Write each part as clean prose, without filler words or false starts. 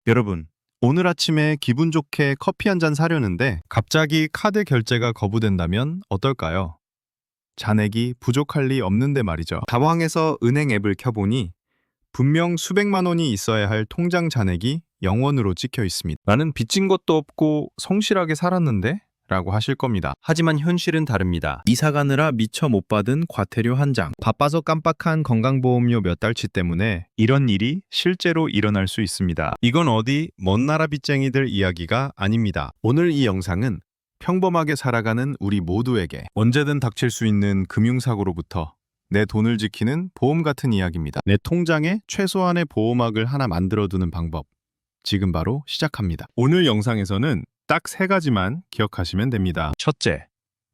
여러분, 오늘 아침에 기분 좋게 커피 한 잔 사려는데 갑자기 카드 결제가 거부된다면 어떨까요? 잔액이 부족할 리 없는데 말이죠. 당황해서 은행 앱을 켜보니 분명 수백만 원이 있어야 할 통장 잔액이 0원으로 찍혀 있습니다. 나는 빚진 것도 없고 성실하게 살았는데? 라고 하실 겁니다. 하지만 현실은 다릅니다. 이사 가느라 미처 못 받은 과태료 한 장, 바빠서 깜빡한 건강보험료 몇 달치 때문에 이런 일이 실제로 일어날 수 있습니다. 이건 어디 먼 나라 빚쟁이들 이야기가 아닙니다. 오늘 이 영상은 평범하게 살아가는 우리 모두에게 언제든 닥칠 수 있는 금융사고로부터 내 돈을 지키는 보험 같은 이야기입니다. 내 통장에 최소한의 보호막을 하나 만들어두는 방법. 지금 바로 시작합니다. 오늘 영상에서는 딱 세 가지만 기억하시면 됩니다. 첫째,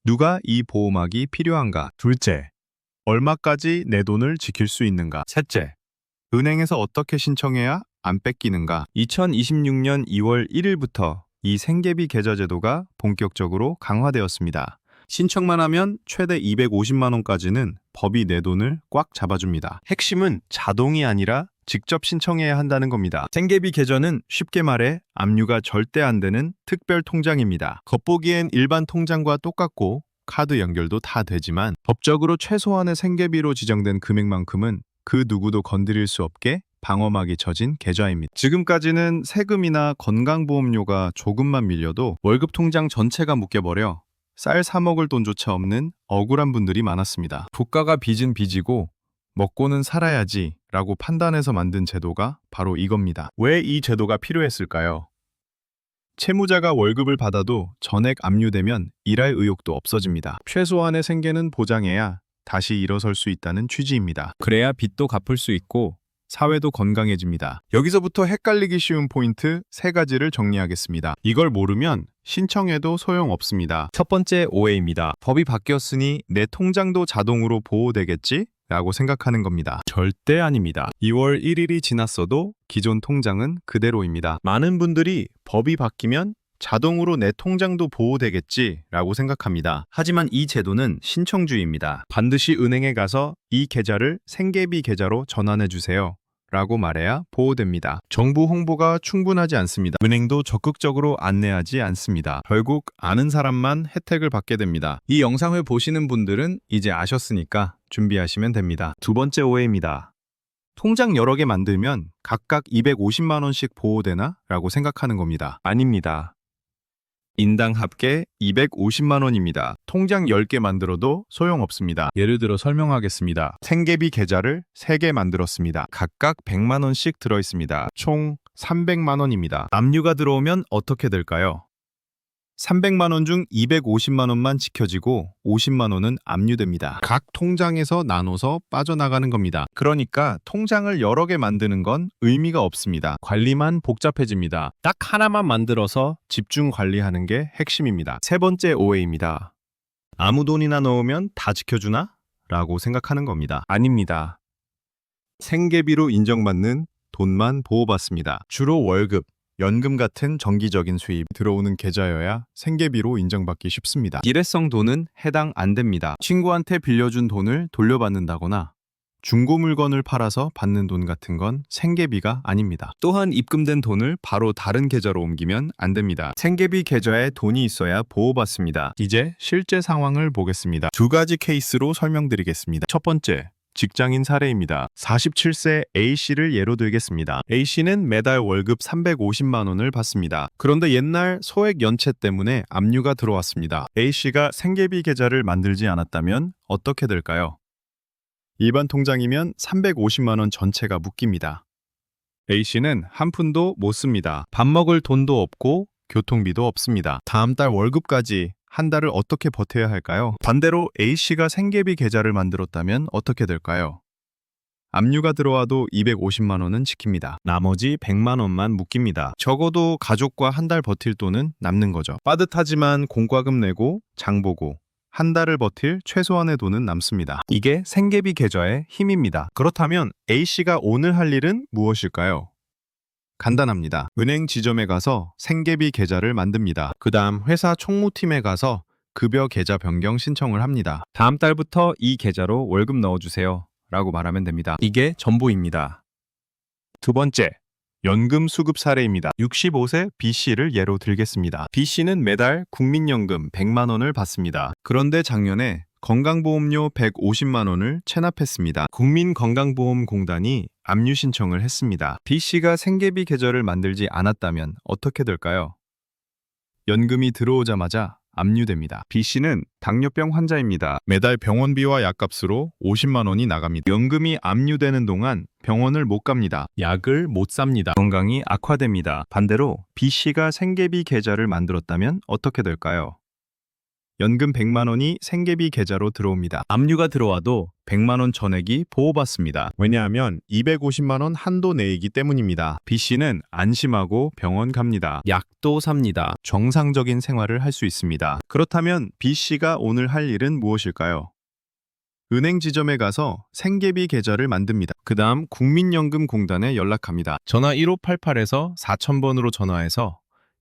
누가 이 보호막이 필요한가? 둘째, 얼마까지 내 돈을 지킬 수 있는가? 셋째, 은행에서 어떻게 신청해야 안 뺏기는가? 2026년 2월 1일부터 이 생계비 계좌 제도가 본격적으로 강화되었습니다. 신청만 하면 최대 250만 원까지는 법이 내 돈을 꽉 잡아줍니다. 핵심은 자동이 아니라 직접 신청해야 한다는 겁니다. 생계비 계좌는 쉽게 말해 압류가 절대 안 되는 특별 통장입니다. 겉보기엔 일반 통장과 똑같고 카드 연결도 다 되지만 법적으로 최소한의 생계비로 지정된 금액만큼은 그 누구도 건드릴 수 없게 방어막이 쳐진 계좌입니다. 지금까지는 세금이나 건강보험료가 조금만 밀려도 월급 통장 전체가 묶여버려 쌀 사 먹을 돈조차 없는 억울한 분들이 많았습니다. 국가가 빚은 빚이고 먹고는 살아야지 라고 판단해서 만든 제도가 바로 이겁니다. 왜 이 제도가 필요했을까요? 채무자가 월급을 받아도 전액 압류되면 일할 의욕도 없어집니다. 최소한의 생계는 보장해야 다시 일어설 수 있다는 취지입니다. 그래야 빚도 갚을 수 있고 사회도 건강해집니다. 여기서부터 헷갈리기 쉬운 포인트 세 가지를 정리하겠습니다. 이걸 모르면 신청해도 소용없습니다. 첫 번째 오해입니다. 법이 바뀌었으니 내 통장도 자동으로 보호되겠지? 라고 생각하는 겁니다. 절대 아닙니다. 2월 1일이 지났어도 기존 통장은 그대로입니다. 많은 분들이 법이 바뀌면 자동으로 내 통장도 보호되겠지 라고 생각합니다. 하지만 이 제도는 신청주의입니다. 반드시 은행에 가서 이 계좌를 생계비 계좌로 전환해 주세요 라고 말해야 보호됩니다. 정부 홍보가 충분하지 않습니다. 은행도 적극적으로 안내하지 않습니다. 결국 아는 사람만 혜택을 받게 됩니다. 이 영상을 보시는 분들은 이제 아셨으니까 준비하시면 됩니다. 두 번째 오해입니다. 통장 여러 개 만들면 각각 250만 원씩 보호되나? 라고 생각하는 겁니다. 아닙니다. 인당 합계 250만 원입니다. 통장 10개 만들어도 소용없습니다. 예를 들어 설명하겠습니다. 생계비 계좌를 3개 만들었습니다. 각각 100만 원씩 들어있습니다. 총 300만 원입니다. 압류가 들어오면 어떻게 될까요? 300만 원 중 250만 원만 지켜지고 50만 원은 압류됩니다. 각 통장에서 나눠서 빠져나가는 겁니다. 그러니까 통장을 여러 개 만드는 건 의미가 없습니다. 관리만 복잡해집니다. 딱 하나만 만들어서 집중 관리하는 게 핵심입니다. 세 번째 오해입니다. 아무 돈이나 넣으면 다 지켜주나? 라고 생각하는 겁니다. 아닙니다. 생계비로 인정받는 돈만 보호받습니다. 주로 월급, 연금 같은 정기적인 수입 들어오는 계좌여야 생계비로 인정받기 쉽습니다. 일회성 돈은 해당 안 됩니다. 친구한테 빌려준 돈을 돌려받는다거나 중고 물건을 팔아서 받는 돈 같은 건 생계비가 아닙니다. 또한 입금된 돈을 바로 다른 계좌로 옮기면 안 됩니다. 생계비 계좌에 돈이 있어야 보호받습니다. 이제 실제 상황을 보겠습니다. 두 가지 케이스로 설명드리겠습니다. 첫 번째, 직장인 사례입니다. 47세 A씨를 예로 들겠습니다. A씨는 매달 월급 350만 원을 받습니다. 그런데 옛날 소액 연체 때문에 압류가 들어왔습니다. A씨가 생계비 계좌를 만들지 않았다면 어떻게 될까요? 일반 통장이면 350만 원 전체가 묶입니다. A씨는 한 푼도 못 씁니다. 밥 먹을 돈도 없고 교통비도 없습니다. 다음 달 월급까지 한 달을 어떻게 버텨야 할까요? 반대로 A씨가 생계비 계좌를 만들었다면 어떻게 될까요? 압류가 들어와도 250만 원은 지킵니다. 나머지 100만 원만 묶입니다. 적어도 가족과 한 달 버틸 돈은 남는 거죠. 빠듯하지만 공과금 내고 장 보고 한 달을 버틸 최소한의 돈은 남습니다. 이게 생계비 계좌의 힘입니다. 그렇다면 A씨가 오늘 할 일은 무엇일까요? 간단합니다. 은행 지점에 가서 생계비 계좌를 만듭니다. 그 다음 회사 총무팀에 가서 급여 계좌 변경 신청을 합니다. 다음 달부터 이 계좌로 월급 넣어주세요 라고 말하면 됩니다. 이게 전부입니다. 두 번째, 연금 수급 사례입니다. 65세 B씨를 예로 들겠습니다. B씨는 매달 국민연금 100만 원을 받습니다. 그런데 작년에 건강보험료 150만 원을 체납했습니다. 국민건강보험공단이 압류 신청을 했습니다. B씨가 생계비 계좌를 만들지 않았다면 어떻게 될까요? 연금이 들어오자마자 압류됩니다. B씨는 당뇨병 환자입니다. 매달 병원비와 약값으로 50만 원이 나갑니다. 연금이 압류되는 동안 병원을 못 갑니다. 약을 못 삽니다. 건강이 악화됩니다. 반대로 B씨가 생계비 계좌를 만들었다면 어떻게 될까요? 연금 100만 원이 생계비 계좌로 들어옵니다. 압류가 들어와도 100만 원 전액이 보호받습니다. 왜냐하면 250만 원 한도 내이기 때문입니다. B씨는 안심하고 병원 갑니다. 약도 삽니다. 정상적인 생활을 할 수 있습니다. 그렇다면 B씨가 오늘 할 일은 무엇일까요? 은행 지점에 가서 생계비 계좌를 만듭니다. 그 다음 국민연금공단에 연락합니다. 전화 1588에서 4000번으로 전화해서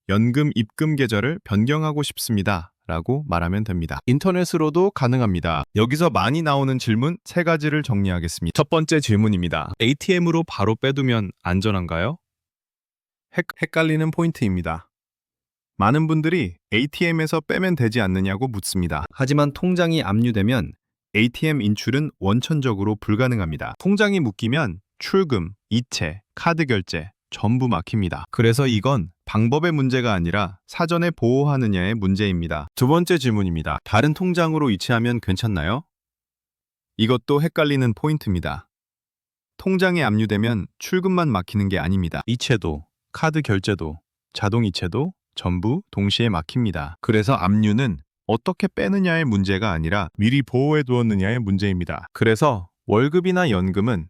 연금 입금 계좌를 변경하고 싶습니다. 라고 말하면 됩니다. 인터넷으로도 가능합니다. 여기서 많이 나오는 질문 3가지를 정리하겠습니다. 첫 번째 질문입니다. ATM으로 바로 빼두면 안전한가요? 헷갈리는 포인트입니다. 많은 분들이 ATM에서 빼면 되지 않느냐고 묻습니다. 하지만 통장이 압류되면 ATM 인출은 원천적으로 불가능합니다. 통장이 묶이면 출금, 이체, 카드 결제 전부 막힙니다. 그래서 이건 방법의 문제가 아니라 사전에 보호하느냐의 문제입니다. 두 번째 질문입니다. 다른 통장으로 이체하면 괜찮나요? 이것도 헷갈리는 포인트입니다. 통장에 압류되면 출금만 막히는 게 아닙니다. 이체도, 카드 결제도, 자동 이체도 전부 동시에 막힙니다. 그래서 압류는 어떻게 빼느냐의 문제가 아니라 미리 보호해 두었느냐의 문제입니다. 그래서 월급이나 연금은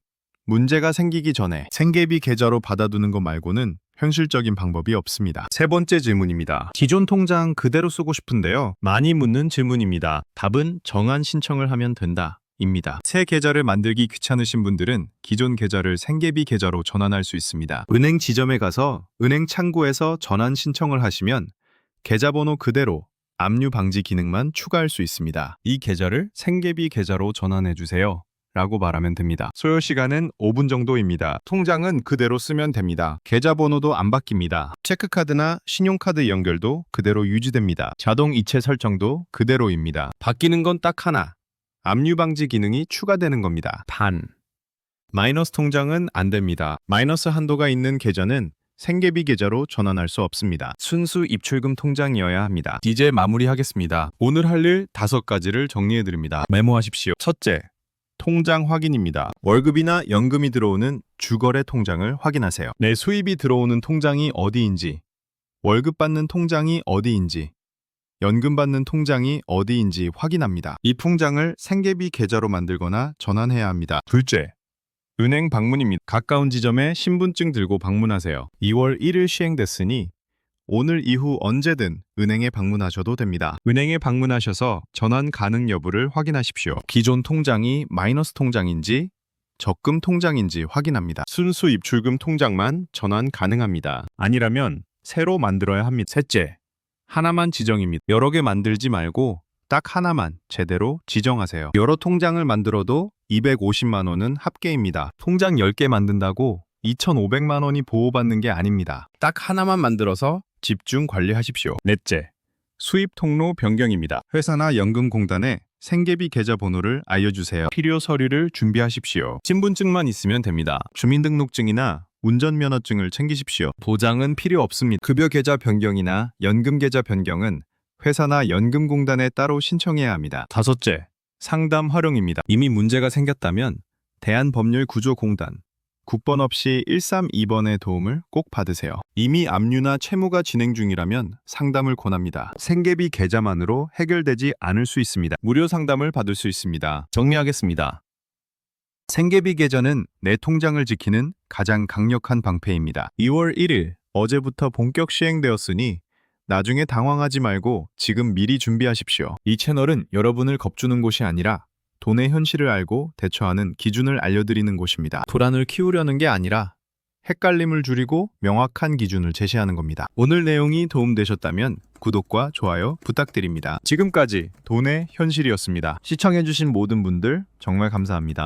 문제가 생기기 전에 생계비 계좌로 받아두는 것 말고는 현실적인 방법이 없습니다. 세 번째 질문입니다. 기존 통장 그대로 쓰고 싶은데요. 많이 묻는 질문입니다. 답은 정한 신청을 하면 된다. 입니다. 새 계좌를 만들기 귀찮으신 분들은 기존 계좌를 생계비 계좌로 전환할 수 있습니다. 은행 지점에 가서 은행 창구에서 전환 신청을 하시면 계좌번호 그대로 압류 방지 기능만 추가할 수 있습니다. 이 계좌를 생계비 계좌로 전환해 주세요. 라고 말하면 됩니다. 소요 시간은 5분 정도입니다. 통장은 그대로 쓰면 됩니다. 계좌번호도 안 바뀝니다. 체크카드나 신용카드 연결도 그대로 유지됩니다. 자동 이체 설정도 그대로입니다. 바뀌는 건 딱 하나. 압류 방지 기능이 추가되는 겁니다. 단. 마이너스 통장은 안 됩니다. 마이너스 한도가 있는 계좌는 생계비 계좌로 전환할 수 없습니다. 순수 입출금 통장이어야 합니다. 이제 마무리하겠습니다. 오늘 할 일 5가지를 정리해드립니다. 메모하십시오. 첫째, 통장 확인입니다. 월급이나 연금이 들어오는 주거래 통장을 확인하세요. 내 수입이 들어오는 통장이 어디인지, 월급 받는 통장이 어디인지, 연금 받는 통장이 어디인지 확인합니다. 이 통장을 생계비 계좌로 만들거나 전환해야 합니다. 둘째, 은행 방문입니다. 가까운 지점에 신분증 들고 방문하세요. 2월 1일 시행됐으니 오늘 이후 언제든 은행에 방문하셔도 됩니다. 은행에 방문하셔서 전환 가능 여부를 확인하십시오. 기존 통장이 마이너스 통장인지 적금 통장인지 확인합니다. 순수 입출금 통장만 전환 가능합니다. 아니라면 새로 만들어야 합니다. 셋째, 하나만 지정입니다. 여러 개 만들지 말고 딱 하나만 제대로 지정하세요. 여러 통장을 만들어도 250만 원은 합계입니다. 통장 10개 만든다고 2,500만 원이 보호받는 게 아닙니다. 딱 하나만 만들어서 집중 관리하십시오. 넷째, 수입 통로 변경입니다. 회사나 연금공단에 생계비 계좌 번호를 알려주세요. 필요 서류를 준비하십시오. 신분증만 있으면 됩니다. 주민등록증이나 운전면허증을 챙기십시오. 도장은 필요 없습니다. 급여 계좌 변경이나 연금 계좌 변경은 회사나 연금공단에 따로 신청해야 합니다. 다섯째, 상담 활용입니다. 이미 문제가 생겼다면 대한법률구조공단 국번 없이 132번의 도움을 꼭 받으세요. 이미 압류나 채무가 진행 중이라면 상담을 권합니다. 생계비 계좌만으로 해결되지 않을 수 있습니다. 무료 상담을 받을 수 있습니다. 정리하겠습니다. 생계비 계좌는 내 통장을 지키는 가장 강력한 방패입니다. 2월 1일 어제부터 본격 시행되었으니 나중에 당황하지 말고 지금 미리 준비하십시오. 이 채널은 여러분을 겁주는 곳이 아니라 돈의 현실을 알고 대처하는 기준을 알려드리는 곳입니다. 불안을 키우려는 게 아니라 헷갈림을 줄이고 명확한 기준을 제시하는 겁니다. 오늘 내용이 도움되셨다면 구독과 좋아요 부탁드립니다. 지금까지 돈의 현실이었습니다. 시청해주신 모든 분들 정말 감사합니다.